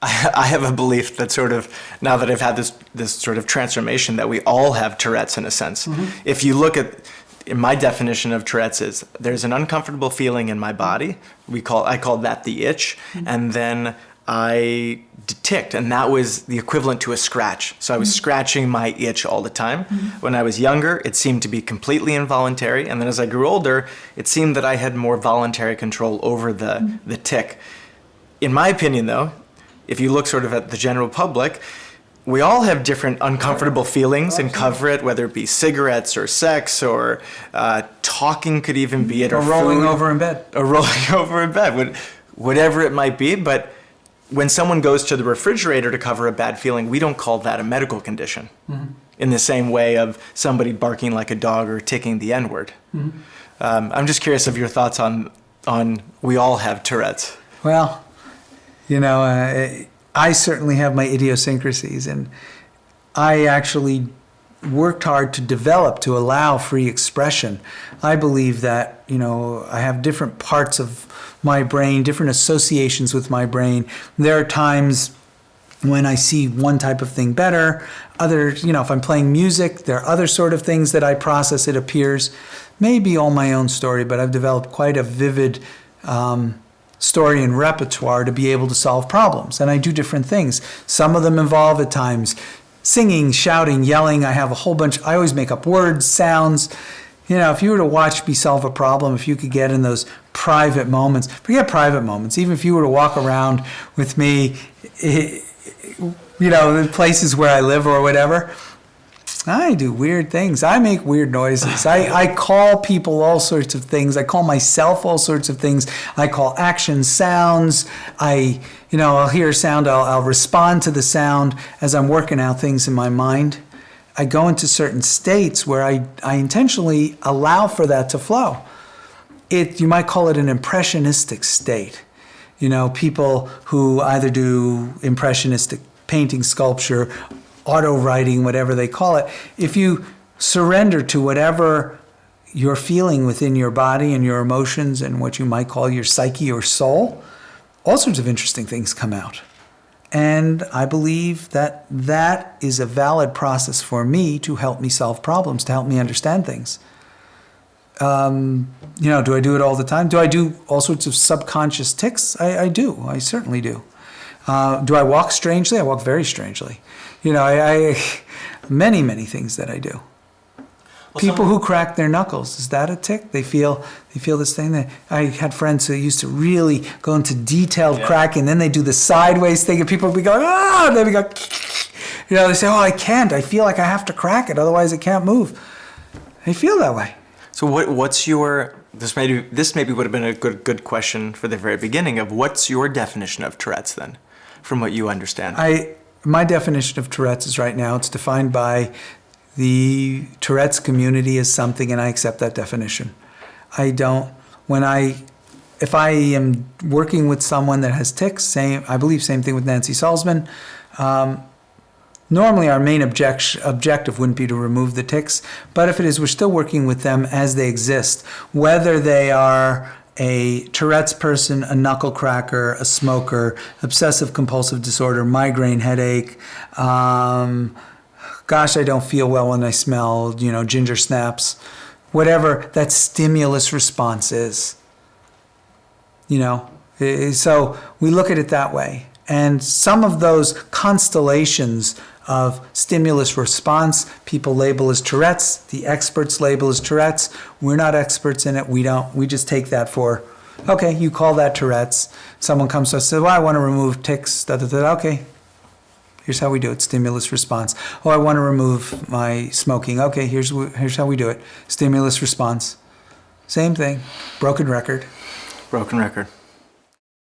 I have a belief that sort of, now that I've had this sort of transformation, that we all have Tourette's in a sense. If you look at, my definition of Tourette's is there's an uncomfortable feeling in my body. I call that the itch. And then I ticked, and that was the equivalent to a scratch. So I was scratching my itch all the time. When I was younger, it seemed to be completely involuntary. And then as I grew older, it seemed that I had more voluntary control over the tick. In my opinion, though, if you look sort of at the general public, we all have different uncomfortable feelings and cover it, whether it be cigarettes or sex or talking could even be it. Or rolling over in bed. Or rolling over in bed, whatever it might be. But when someone goes to the refrigerator to cover a bad feeling, we don't call that a medical condition in the same way of somebody barking like a dog or ticking the N-word. I'm just curious of your thoughts on we all have Tourette's. Well, I certainly have my idiosyncrasies, and I actually worked hard to allow free expression. I believe that, I have different parts of my brain, different associations with my brain. There are times when I see one type of thing better. Others, if I'm playing music, there are other sort of things that I process, it appears. Maybe all my own story, but I've developed quite a vivid story and repertoire to be able to solve problems. And I do different things. Some of them involve at times singing, shouting, yelling. I have a whole bunch. I always make up words, sounds. If you were to watch me solve a problem, if you could get in those private moments, forget private moments, even if you were to walk around with me, in places where I live or whatever, I do weird things. I make weird noises. I call people all sorts of things. I call myself all sorts of things. I call actions sounds. I'll hear a sound. I'll respond to the sound as I'm working out things in my mind. I go into certain states where I intentionally allow for that to flow. You might call it an impressionistic state. People who either do impressionistic painting, sculpture, auto writing, whatever they call it, if you surrender to whatever you're feeling within your body and your emotions and what you might call your psyche or soul, all sorts of interesting things come out. And I believe that that is a valid process for me to help me solve problems, to help me understand things. Do I do it all the time? Do I do all sorts of subconscious tics? I do. I certainly do. Do I walk strangely? I walk very strangely. Many things that I do. People who crack their knuckles, is that a tic? They feel this thing. That I had friends who used to really go into detailed cracking, then they do the sideways thing, and people would be going, ah, and then we go, they say, oh, I can't. I feel like I have to crack it, otherwise it can't move. They feel that way. So what's your, this maybe would have been a good question for the very beginning of what's your definition of Tourette's then, from what you understand? My definition of Tourette's is right now, it's defined by the Tourette's community as something, and I accept that definition. If I am working with someone that has tics, I believe same thing with Nancy Salzman, normally our main objective wouldn't be to remove the tics, but if it is, we're still working with them as they exist, whether they are a Tourette's person, a knuckle cracker, a smoker, obsessive compulsive disorder, migraine headache, gosh, I don't feel well when I smell, ginger snaps, whatever that stimulus response is, So we look at it that way. And some of those constellations of stimulus response, people label as Tourette's, the experts label as Tourette's. We're not experts in it. We just take that for, okay, you call that Tourette's. Someone comes to us and says, well, I want to remove tics, okay. Here's how we do it, stimulus response. Oh, I want to remove my smoking. Okay, here's how we do it, stimulus response. Same thing, broken record. Broken record.